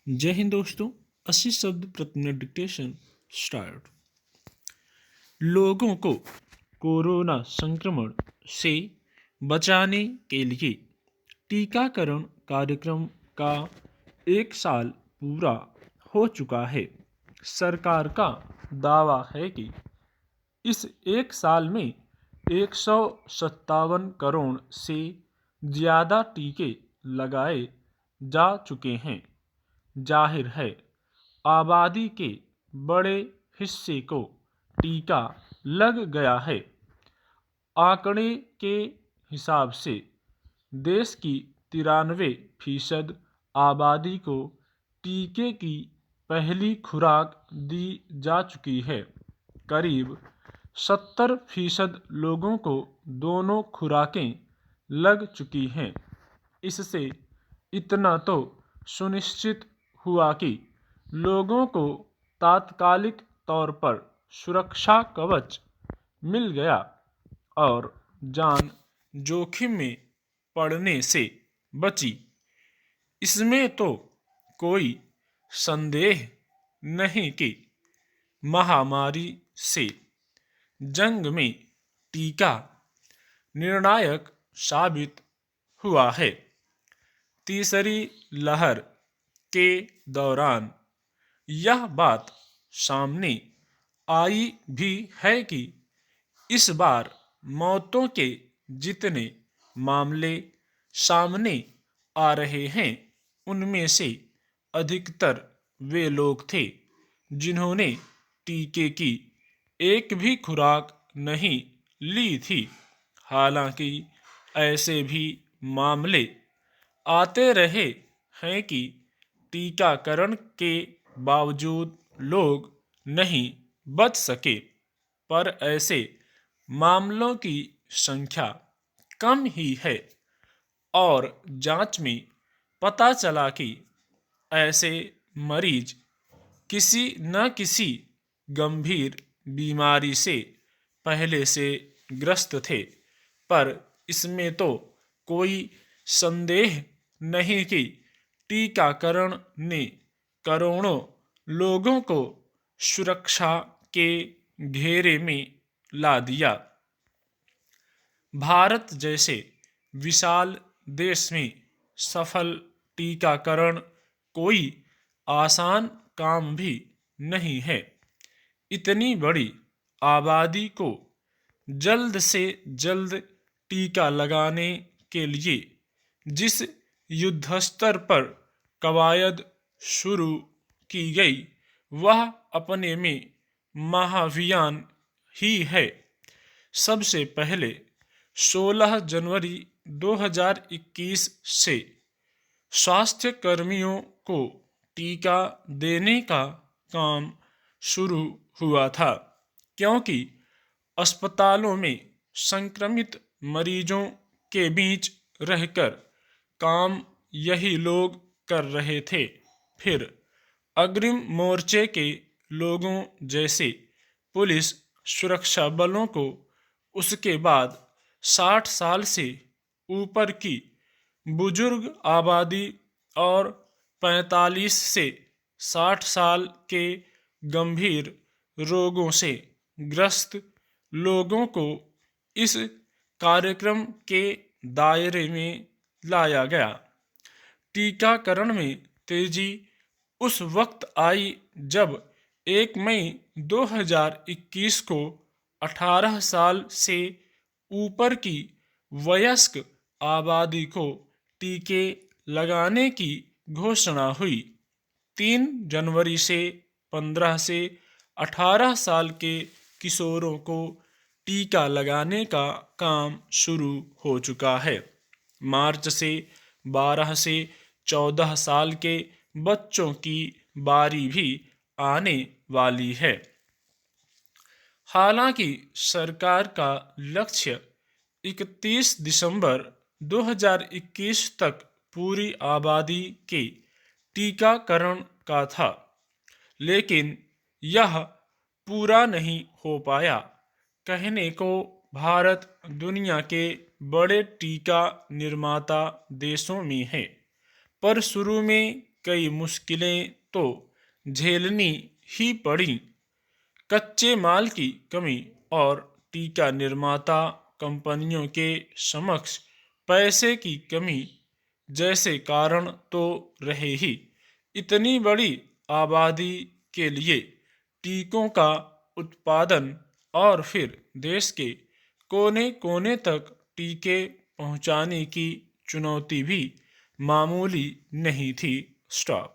जय हिंद दोस्तों। 80 शब्द प्रति मिनट डिक्टेशन स्टार्ट। लोगों को कोरोना संक्रमण से बचाने के लिए टीकाकरण कार्यक्रम का 1 साल पूरा हो चुका है। सरकार का दावा है कि इस 1 साल में 157 करोड़ से ज़्यादा टीके लगाए जा चुके हैं। जाहिर है, आबादी के बड़े हिस्से को टीका लग गया है। आंकड़े के हिसाब से देश की 93% आबादी को टीके की पहली खुराक दी जा चुकी है। करीब 70% लोगों को दोनों खुराकें लग चुकी हैं। इससे इतना तो सुनिश्चित हुआ कि लोगों को तात्कालिक तौर पर सुरक्षा कवच मिल गया और जान जोखिम में पड़ने से बची। इसमें तो कोई संदेह नहीं कि महामारी से जंग में टीका निर्णायक साबित हुआ है। तीसरी लहर के दौरान यह बात सामने आई भी है कि इस बार मौतों के जितने मामले सामने आ रहे हैं, उनमें से अधिकतर वे लोग थे जिन्होंने टीके की एक भी खुराक नहीं ली थी। हालांकि ऐसे भी मामले आते रहे हैं कि टीकाकरण के बावजूद लोग नहीं बच सके, पर ऐसे मामलों की संख्या कम ही है और जांच में पता चला कि ऐसे मरीज किसी न किसी गंभीर बीमारी से पहले से ग्रस्त थे। पर इसमें तो कोई संदेह नहीं कि टीकाकरण ने करोड़ों लोगों को सुरक्षा के घेरे में ला दिया। भारत जैसे विशाल देश में सफल टीकाकरण कोई आसान काम भी नहीं है। इतनी बड़ी आबादी को जल्द से जल्द टीका लगाने के लिए जिस युद्धस्तर पर कवायद शुरू की गई, वह अपने में महाभियान ही है। सबसे पहले 16 जनवरी 2021 से स्वास्थ्य कर्मियों को टीका देने का काम शुरू हुआ था, क्योंकि अस्पतालों में संक्रमित मरीजों के बीच रहकर काम यही लोग कर रहे थे। फिर अग्रिम मोर्चे के लोगों जैसे पुलिस, सुरक्षा बलों को, उसके बाद 60 साल से ऊपर की बुजुर्ग आबादी और 45 से 60 साल के गंभीर रोगों से ग्रस्त लोगों को इस कार्यक्रम के दायरे में लाया गया। टीकाकरण में तेजी उस वक्त आई जब 1 मई 2021 को 18 साल से ऊपर की वयस्क आबादी को टीके लगाने की घोषणा हुई। 3 जनवरी से 15 से 18 साल के किशोरों को टीका लगाने का काम शुरू हो चुका है। मार्च से 12 से 14 साल के बच्चों की बारी भी आने वाली है। हालांकि सरकार का लक्ष्य 31 दिसंबर 2021 तक पूरी आबादी के टीकाकरण का था, लेकिन यह पूरा नहीं हो पाया। कहने को भारत दुनिया के बड़े टीका निर्माता देशों में है, पर शुरू में कई मुश्किलें तो झेलनी ही पड़ी। कच्चे माल की कमी और टीका निर्माता कंपनियों के समक्ष पैसे की कमी जैसे कारण तो रहे ही। इतनी बड़ी आबादी के लिए टीकों का उत्पादन और फिर देश के कोने कोने तक टीके पहुंचाने की चुनौती भी मामूली नहीं थी। स्टॉप।